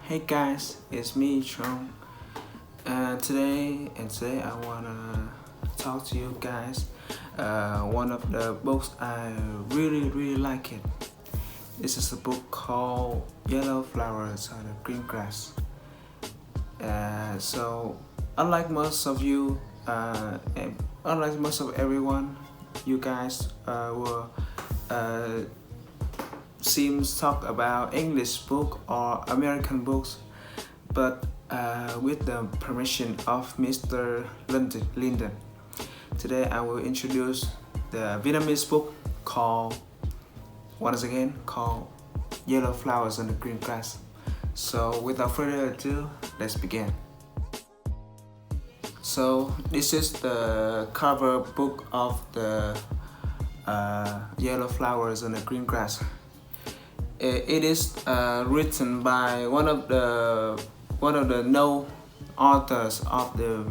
Hey guys, it's me, Trung. Today I wanna talk to you guys. One of the books I really like it. This is a book called Yellow Flowers on the Green Grass. So unlike most of you, unlike most of everyone, you guys will seems talk about English book or American books, but with the permission of Mr. Linden. Today I will introduce the Vietnamese book called Yellow Flowers on the Green Grass. So without further ado, let's begin. So this is the cover book of the Yellow Flowers on the Green Grass. It is written by one of the known authors of the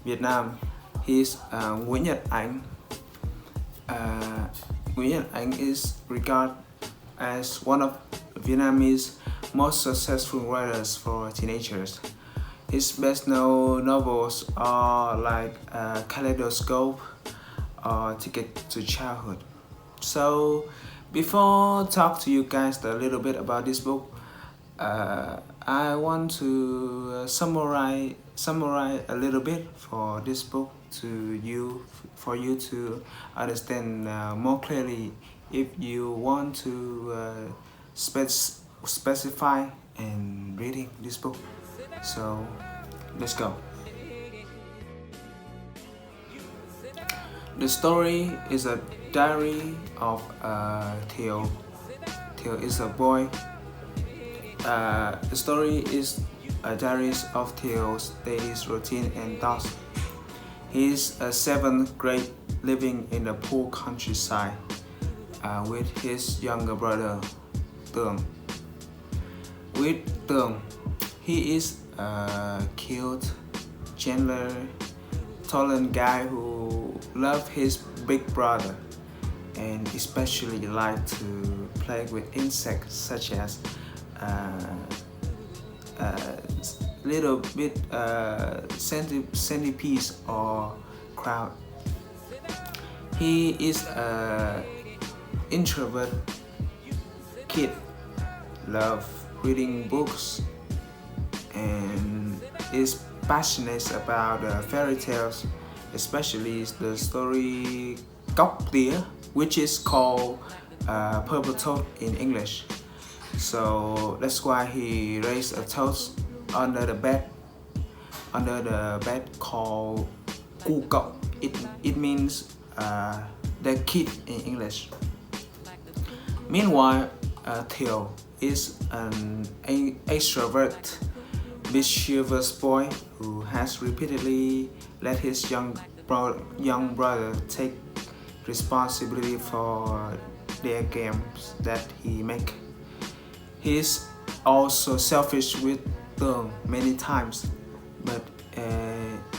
Vietnam. He's Nguyễn Nhật Ánh. Nguyễn Nhật Ánh is regarded as one of Vietnamese most successful writers for teenagers. His best known novels are like Kaleidoscope or Ticket to Childhood. So before talk to you guys a little bit about this book, I want to summarize a little bit for this book for you to understand more clearly if you want to specify in reading this book. So let's go. The story is a diary of Theo. Theo is a boy. The story is a diary of Theo's daily routine and thoughts. He is a 7th grade living in the poor countryside with his younger brother Tường. With Tường, he is a cute, gentle, tolerant guy who loves his big brother and especially like to play with insects such as little bit centipedes or crowd. He is an introvert kid, love reading books and is passionate about fairy tales, especially the story Cóc Tía, which is called Purple Toad in English. So that's why he raised a toad under the bed called Cu Cậu. It means the kid in English. Meanwhile, Theo is an extrovert, mischievous boy who has repeatedly let his young brother take responsibility for their games that he make. He is also selfish with them many times, but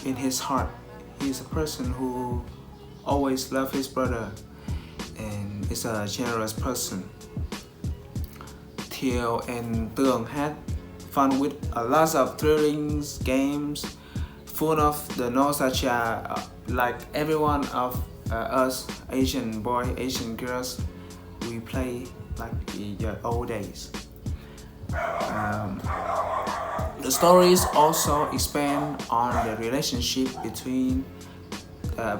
in his heart, he is a person who always loves his brother and is a generous person. Theo and Tường had fun with a lot of thrilling games, full of the nostalgia, like every one of us Asian boys, Asian girls, we play like the old days. The stories also expand on the relationship between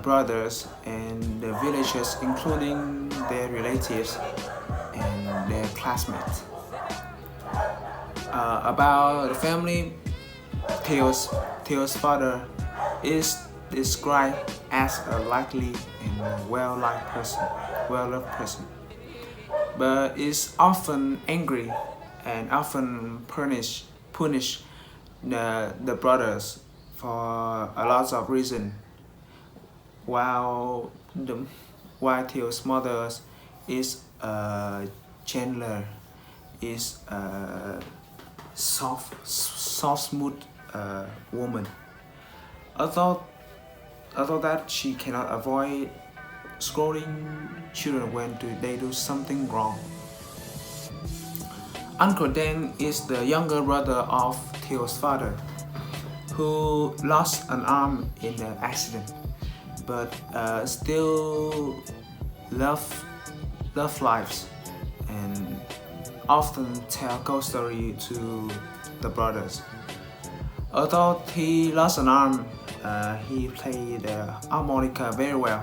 brothers and the villagers, including their relatives and their classmates. About the family, Theo's father is described as a likely and well-loved person, but is often angry and often punish the brothers for a lot of reasons. While Theo's mother is gentler, is a soft, smooth woman. Although that she cannot avoid scolding children when they do something wrong. Uncle Dan is the younger brother of Theo's father, who lost an arm in the accident, but still love lives and often tell ghost story to the brothers. Although he lost an arm, he played the harmonica very well.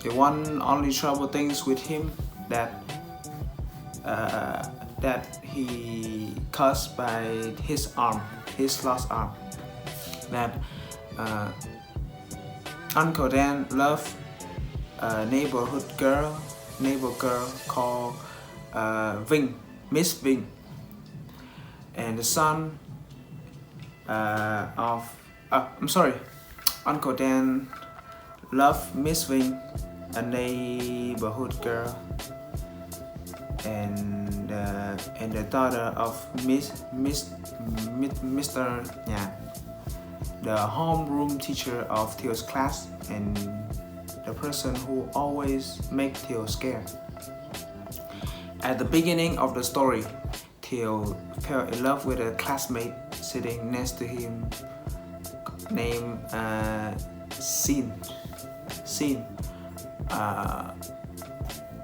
The one only trouble things with him that he caused by his lost arm. That Uncle Dan loved a neighbor girl called Miss Ving, and the son Uncle Dan loved Miss Ving, a neighborhood girl, and the daughter of Mr. Nhàn, the homeroom teacher of Theo's class and the person who always makes Theo scared. At the beginning of the story, Theo fell in love with a classmate sitting next to him named Sin.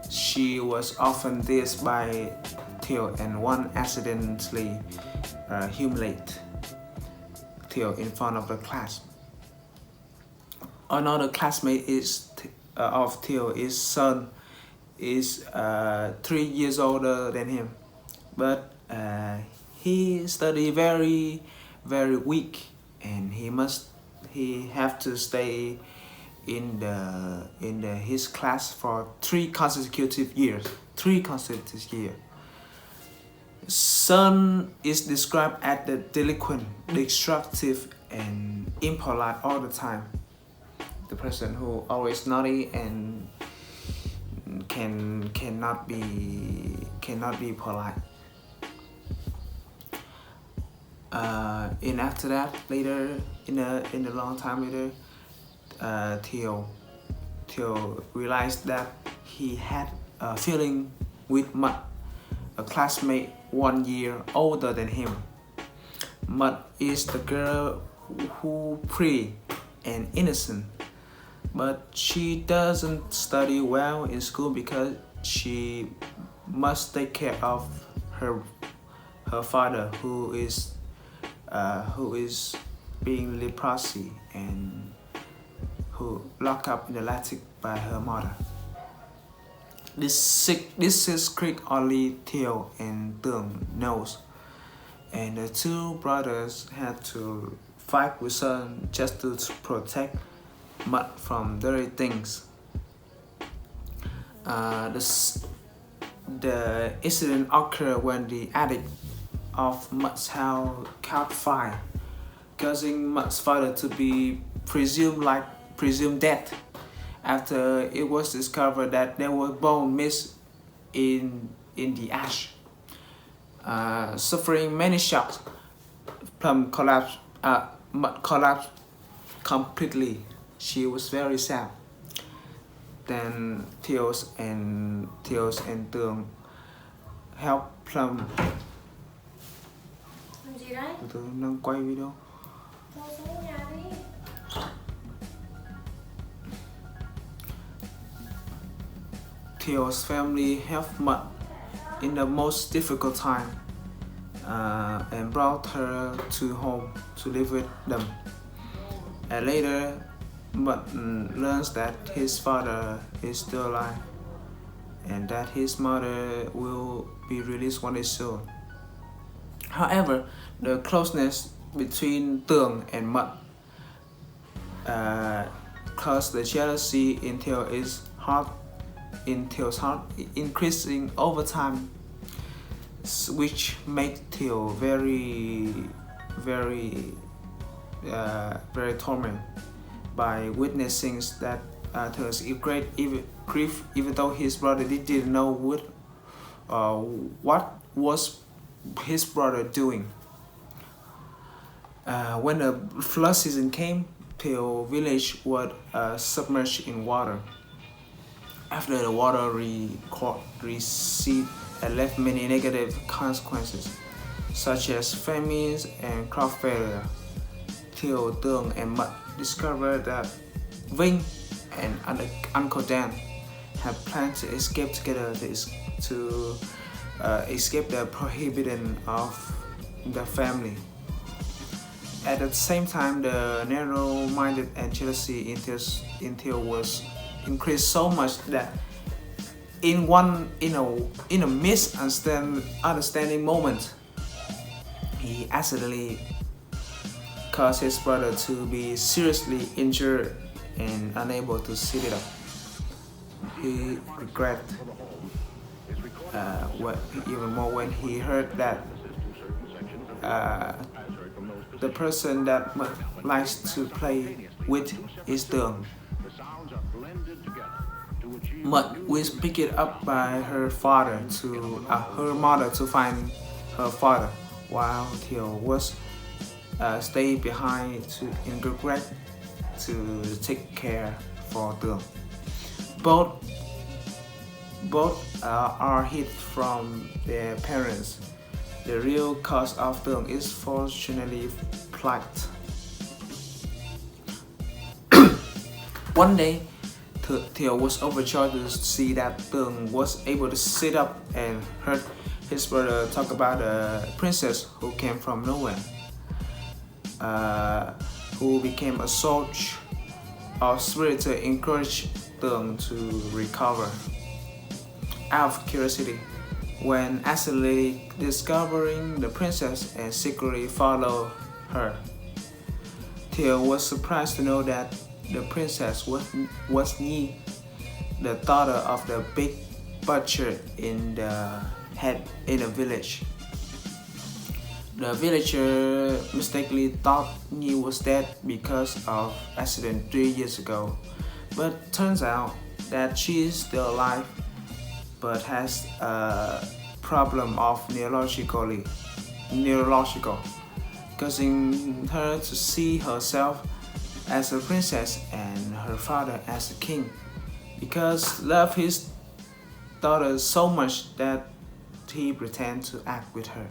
She was often teased by Theo and one accidentally humiliated Theo in front of the class. Another classmate of Theo's son is 3 years older than him, but he study very weak, and he have to stay in his class for 3 consecutive years. Son is described as the delinquent, destructive, and impolite all the time. The person who always naughty and cannot be polite. And after that, later in a long time later, Theo realized that he had a feeling with Mud, a classmate 1 year older than him. Mud is the girl who pretty and innocent, but she doesn't study well in school because she must take care of her father, who is being leprosy and who locked up in the attic by her mother. This secret only Theo and Tường knows, and the 2 brothers had to fight with Sun just to protect Mud from dirty things. The incident occurred when the attic of Mud's house caught fire, causing Mud's father to be presumed dead after it was discovered that there was bone missed in the ash. Suffering many shocks, Mud collapsed completely. She was very sad. Then Theos and Tường help Plum. Làm gì đấy? Tôi đang quay video. Thôi xuống nhà đi. Theo's family helped Mud in the most difficult time and brought her to home to live with them. And later, Mud learns that his father is still alive and that his mother will be released one day soon. However, the closeness between Tường and Mud caused the jealousy in Theo's heart increasing over time, which made Theo very tormented by witnessing that Theo's great grief, even though his brother didn't know what was his brother doing. When the flood season came, Theo village was submerged in water. After the water receded and left many negative consequences, such as famines and crop failure. Thiều, Tường, and Mật discovered that Vinh and Uncle Dan had planned to escape together to escape the prohibition of the family. At the same time, the narrow-minded and jealousy in Thiều was increased so much that in a misunderstanding moment, he accidentally caused his brother to be seriously injured and unable to sit it up. He regretted even more when he heard that the person that likes to play with is Tường. Mật was picked up by her mother to find her father, while Thiều was stayed behind in regret to take care for Tường. Both are hid from their parents. The real cause of Tường is fortunately plight. One day, Thiều was overjoyed to see that Tường was able to sit up and heard his brother talk about a princess who came from nowhere, who became a source of spirit to encourage Tường to recover. Out of curiosity, when accidentally discovering the princess and secretly follow her, Thiều was surprised to know that the princess was Nhi, the daughter of the big butcher in the village. The villager mistakenly thought Nhi was dead because of accident 3 years ago, but turns out that she is still alive, but has a problem of neurological, causing her to see herself as a princess and her father as a king, because love his daughter so much that he pretends to act with her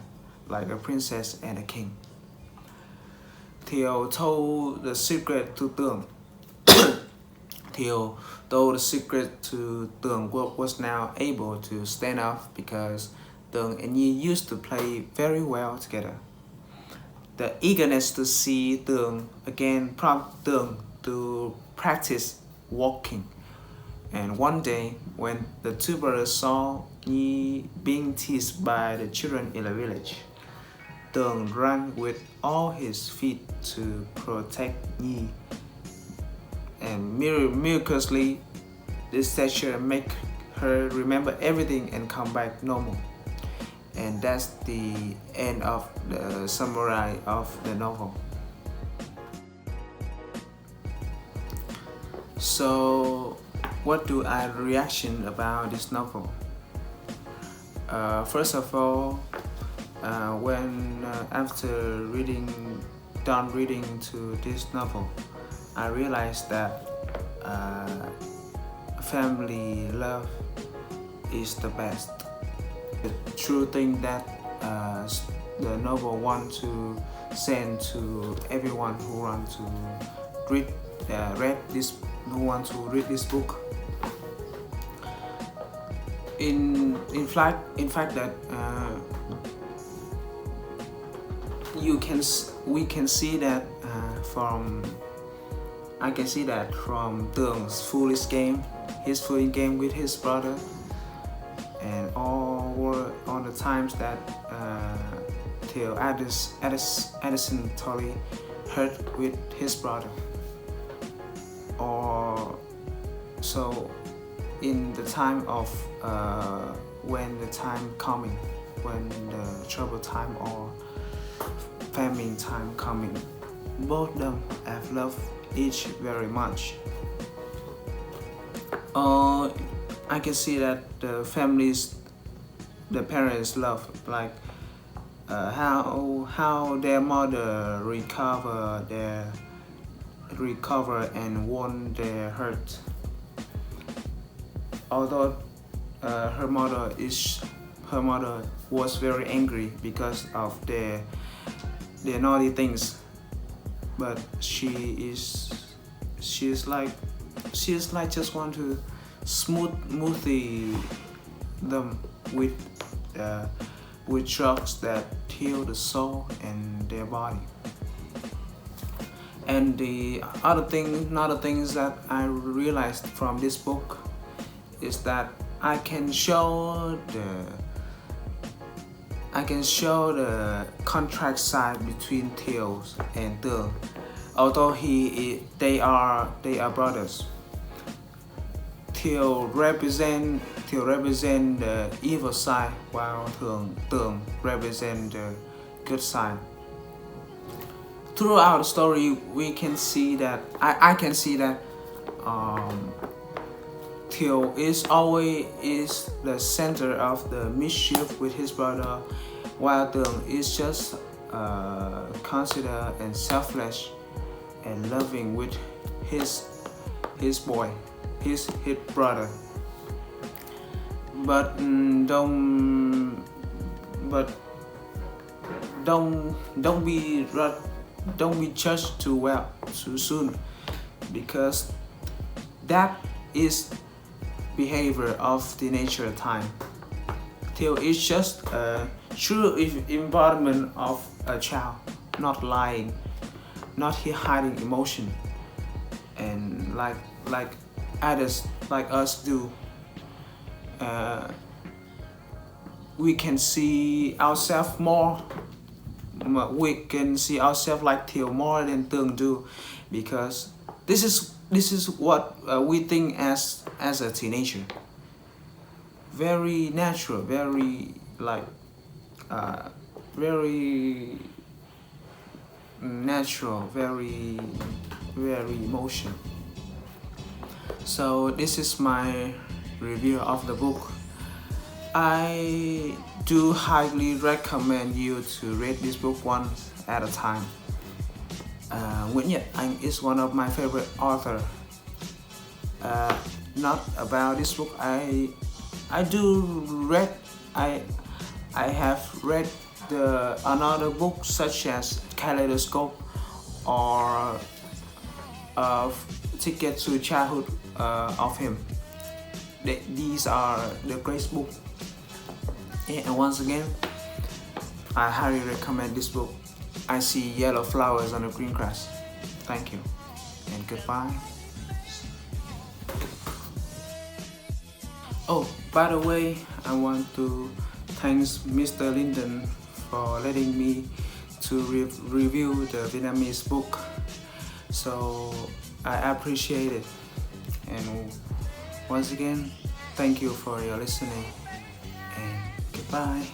like a princess and a king. Thiều told the secret to Tường. Thiều told the secret to Tường was now able to stand up because Tường and Nhi used to play very well together. The eagerness to see Tường again prompted Tường to practice walking. And one day, when the two brothers saw Nhi being teased by the children in the village, Tường ran with all his feet to protect Nhi. And miraculously, this gesture make her remember everything and come back normal. And that's the end of the summary of the novel. So, what do I reaction about this novel? First of all, when after done reading to this novel, I realized that family love is the best. The true thing that the novel want to send to everyone who want to read this book. In fact that we can see that I can see that from Tường foolish game with his brother, and all the times that Thiều accidentally hurt with his brother. Or so in the time of when the time coming, when the trouble time or famine time coming, both of them have loved each very much. I can see that the parents love, like how their mother recover and won their hurt. Although her mother is her mother was very angry because of their naughty things, but she is like just want to smoothie them with drugs that heal the soul and their body. And the other things that I realized from this book is that I can show the contract side between Thiều and Tường, although they are brothers. Thiều represent the evil side, while Tường represent the good side. Throughout the story, we can see that I can see that Thiều is always the center of the mischief with his brother, while Tường is just considerate and selfless and loving with his boy, his brother. But don't be judged too soon, because that is behavior of the nature time. Thiều is just a true embodiment of a child, not lying, not hiding emotion, and like others like us do. We can see ourselves more. We can see ourselves like Thiều more than Tường do, because this is what we think as a teenager. Very natural, very natural, very emotional. So this is my review of the book. I do highly recommend you to read this book one at a time. Nguyễn Nhật Anh is one of my favorite author. Not about this book. I have read another book such as Kaleidoscope or Ticket to Childhood of him. These are the great book. And once again, I highly recommend this book. I see yellow flowers on the green grass. Thank you and goodbye. Oh, by the way, I want to thank Mr. Linden for letting me to review the Vietnamese book. So I appreciate it. And once again, thank you for your listening and goodbye.